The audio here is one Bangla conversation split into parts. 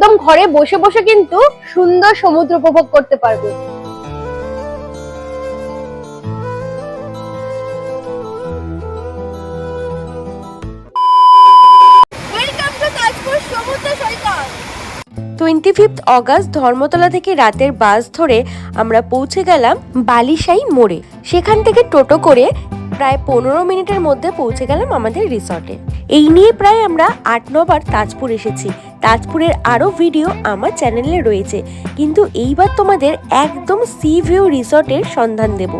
একদম ঘরে বসে বসে কিন্তু সুন্দর সমুদ্র উপভোগ করতে পারবে। ওয়েলকাম টু তাজপুর সমুদ্র সৈকত। 25 অগস্ট ধর্মতলা থেকে রাতের বাস ধরে আমরা পৌঁছে গেলাম বালিশাই মোড়ে। সেখান থেকে টোটো করে প্রায় 15 মিনিটের মধ্যে পৌঁছে গেলাম আমাদের রিসর্টে। এই নিয়ে প্রায় আমরা 8-9 বার তাজপুর এসেছি। তাজপুরের আরো ভিডিও আমার চ্যানেলে রয়েছে, কিন্তু এইবার তোমাদের একদম সি ভিউ রিসর্টের সন্ধান দেব।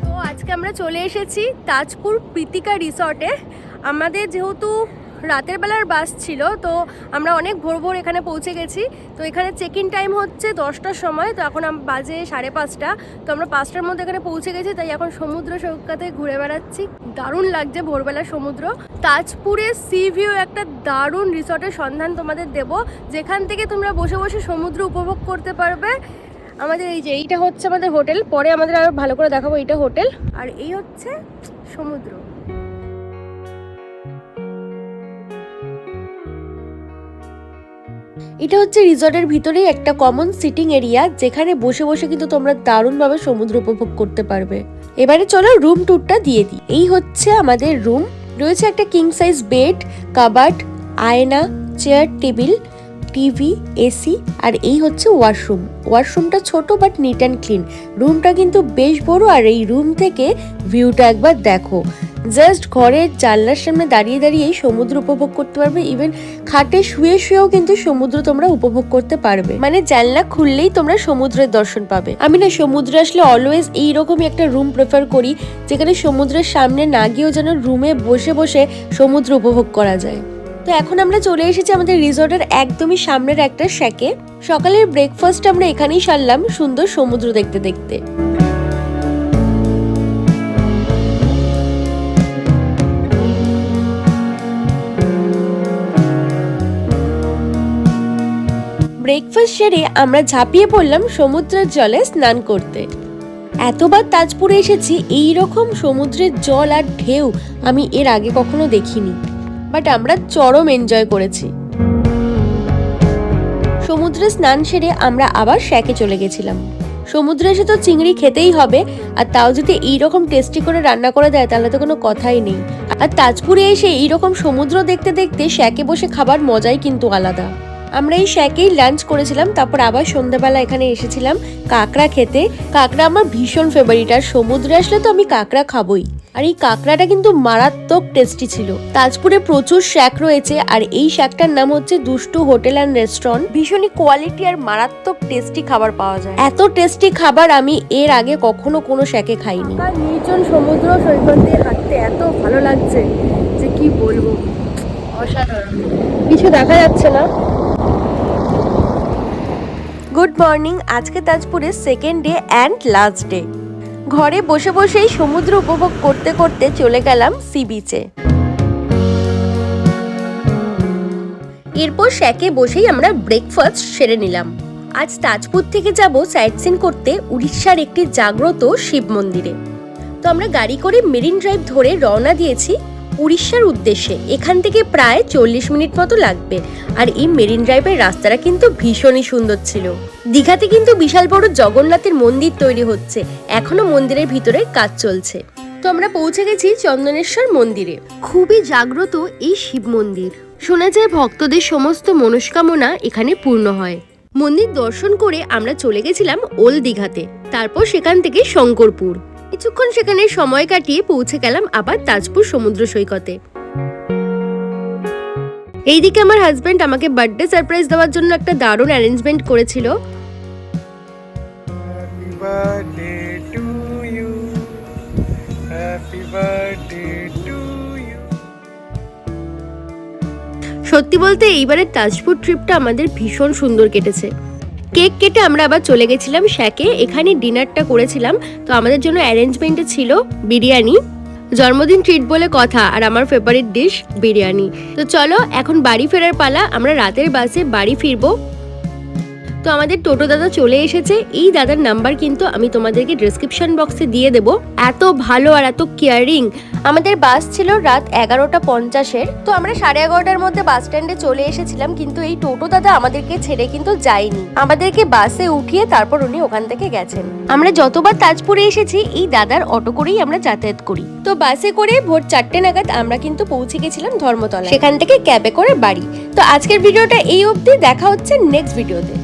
তো আজকে আমরা চলে এসেছি তাজপুর প্রীতিকা রিসর্টে। আমাদের যেহেতু রাতের বেলার বাস ছিল, তো আমরা অনেক ভোর ভোর এখানে পৌঁছে গেছি। তো এখানে চেক ইন টাইম হচ্ছে 10টার সময়, তো এখন বাজে 5:30। তো আমরা 5টার মধ্যে এখানে পৌঁছে গেছি, তাই এখন সমুদ্র সৈকতে ঘুরে বেড়াচ্ছি। দারুণ লাগছে ভোরবেলা সমুদ্র। তাজপুরের সি ভিউ একটা দারুণ রিসর্টের সন্ধান তোমাদের দেব, যেখান থেকে তোমরা বসে বসে সমুদ্র উপভোগ করতে পারবে। আমাদের এইটা হচ্ছে আমাদের হোটেল, পরে আমাদের আরো ভালো করে দেখাবো। এইটা হোটেল, আর এই হচ্ছে সমুদ্র। এটা হচ্ছে রিসর্টের ভিতরেই একটা কমন সিটিং এরিয়া, যেখানে বসে বসে কিন্তু তোমরা দারুণভাবে সমুদ্র উপভোগ করতে পারবে। এবারে চলো রুম ট্যুরটা দিয়ে দিই। এই হচ্ছে আমাদের রুম। রয়েছে একটা কিং সাইজ বেড, কাবার্ড, আয়না, চেয়ার, টেবিল, টিভি, এসি, আর এই হচ্ছে ওয়াশরুম। ওয়াশরুমটা ছোট বাট নিট অ্যান্ড ক্লিন। রুমটা কিন্তু বেশ বড়, আর এই রুম থেকে ভিউটা একবার দেখো। জাস্ট ঘরের জানলার সামনে দাঁড়িয়ে দাঁড়িয়েই সমুদ্র উপভোগ করতে পারবে। ইভেন খাটে শুয়ে শুয়েও কিন্তু সমুদ্র তোমরা উপভোগ করতে পারবে। মানে জানলা খুললেই তোমরা সমুদ্রের দর্শন পাবে। আমি না সমুদ্রে আসলে অলওয়েজ এইরকমই একটা রুম প্রেফার করি, যেখানে সমুদ্রের সামনে না গিয়েও যেন রুমে বসে বসে সমুদ্র উপভোগ করা যায়। তো এখন আমরা চলে এসেছি আমাদের রিসর্টের একদমই সামনের একটা শ্যাকে। সকালের ব্রেকফাস্ট আমরা এখানেই সারলাম, সুন্দর সমুদ্র দেখতে দেখতে। ব্রেকফাস্ট সেরে আমরা ঝাঁপিয়ে পড়লাম সমুদ্রের জলে স্নান করতে। এতবার তাজপুরে এসেছি, এই রকম সমুদ্রের জল আর ঢেউ আমি এর আগে কখনো দেখিনি, বাট আমরা চরম এনজয় করেছি। সমুদ্রে স্নান সেরে আমরা আবার শ্যাকে চলে গেছিলাম। সমুদ্রে এসে তো চিংড়ি খেতেই হবে, আর তাও যদি এইরকম টেস্টি করে রান্না করে দেয় তাহলে তো কোনো কথাই নেই। আর তাজপুরে এসে এইরকম সমুদ্র দেখতে দেখতে শ্যাকে বসে খাবার মজাই কিন্তু আলাদা। আমরা এই শ্যাকেই লাঞ্চ করেছিলাম, তারপর আবার সন্ধ্যাবেলা এখানে এসেছিলাম কাঁকড়া খেতে। কাঁকড়া আমার ভীষণ ফেভারিট, আর সমুদ্রে আসলে তো আমি কাঁকড়া খাবোই। আর এই কাঁকড়াটা কিন্তু মারাত্মক টেস্টি ছিল। তাজপুরে প্রচুর শ্যাক রয়েছে, আর এই শ্যাকটার নাম হচ্ছে দুষ্টু হোটেল অ্যান্ড রেস্টুরেন্ট। ভীষণই কোয়ালিটি আর মারাত্মক টেস্টি খাবার পাওয়া যায়। এত টেস্টি খাবার আমি এর আগে কখনো কোনো শ্যাকে খাইনি। নির্জন সমুদ্র সৈকত দিয়ে হাঁটতে এত ভালো লাগছে যে কি বলবো, অসাধারণ। কিছু দেখা যাচ্ছে না। Good morning. আজকে তাজপুরের second day and last day. ঘরে বসে বসেই সমুদ্র উপভোগ করতে করতে চলে গেলাম সি বিচে। এরপর শ্যাকে বসেই আমরা ব্রেকফাস্ট সেরে নিলাম। আজ তাজপুর থেকে যাব সাইট সিন করতে উড়িষ্যার একটি জাগ্রত শিব মন্দিরে। তো আমরা গাড়ি করে মেরিন ড্রাইভ ধরে রওনা দিয়েছি উড়িষ্যার উদ্দেশ্যে। এখান থেকে প্রায় 40 মিনিট মতো লাগবে। আর এই মেরিন ড্রাইভের রাস্তাটা কিন্তু ভীষণই সুন্দর ছিল। দীঘাতে কিন্তু বিশাল বড় জগন্নাথের মন্দির তৈরি হচ্ছে, এখনো মন্দিরের ভিতরে কাজ চলছে। তো আমরা পৌঁছে গেছি চন্দনেশ্বর মন্দিরে। খুবই জাগ্রত এই শিব মন্দির। শোনা যায় ভক্তদের সমস্ত মনস্কামনা এখানে পূর্ণ হয়। মন্দির দর্শন করে আমরা চলে গেছিলাম ওল্ড দীঘাতে, তারপর সেখান থেকে শঙ্করপুর। কিছুক্ষণ সেখানে সময় কাটিয়ে পৌঁছে গেলাম আবার তাজপুর সমুদ্র সৈকতে। এইদিকে আমার হাজবেন্ড আমাকে বার্থডে সারপ্রাইজ দেওয়ার জন্য একটা দারুণ অ্যারেঞ্জমেন্ট করেছিল। সত্যি বলতে এইবারের তাজপুর ট্রিপটা আমাদের ভীষণ সুন্দর কেটেছে। কেক কেটে আমরা আবার চলে গেছিলাম শ্যাকে। এখানে ডিনারটা করেছিলাম। তো আমাদের জন্য অ্যারেঞ্জমেন্টে ছিল বিরিয়ানি, জন্মদিন ট্রিট বলে কথা, আর আমার ফেভারিট ডিশ বিরিয়ানি। তো চলো এখন বাড়ি ফেরার পালা। আমরা রাতের বাসে বাড়ি ফিরবো। তো আমাদের টোটো দাদা চলে এসেছে। এই দাদার নাম্বার কিন্তু আমি তোমাদেরকে ডেসক্রিপশন বক্সে দিয়ে দেবো। এত ভালো আর এত কেয়ারিং। আমাদের বাস ছিল রাত 11:50-এর। তো আমরা 11:30টার মধ্যে বাস স্ট্যান্ডে চলে এসেছিলাম, কিন্তু এই টোটো দাদা আমাদেরকে ছেড়ে কিন্তু যায়নি, আমাদেরকে বাসে উঠিয়ে তারপর উনি ওখান থেকে গেছেন। আমরা যতবার তাজপুরে এসেছি এই দাদার অটো করেই আমরা যাতায়াত করি। তো বাসে করে ভোর 4টে নাগাদ আমরা কিন্তু পৌঁছে গেছিলাম ধর্মতলা, সেখান থেকে ক্যাবে করে বাড়ি। তো আজকের ভিডিওটা এই অবধি, দেখা হচ্ছে নেক্সট ভিডিওতে।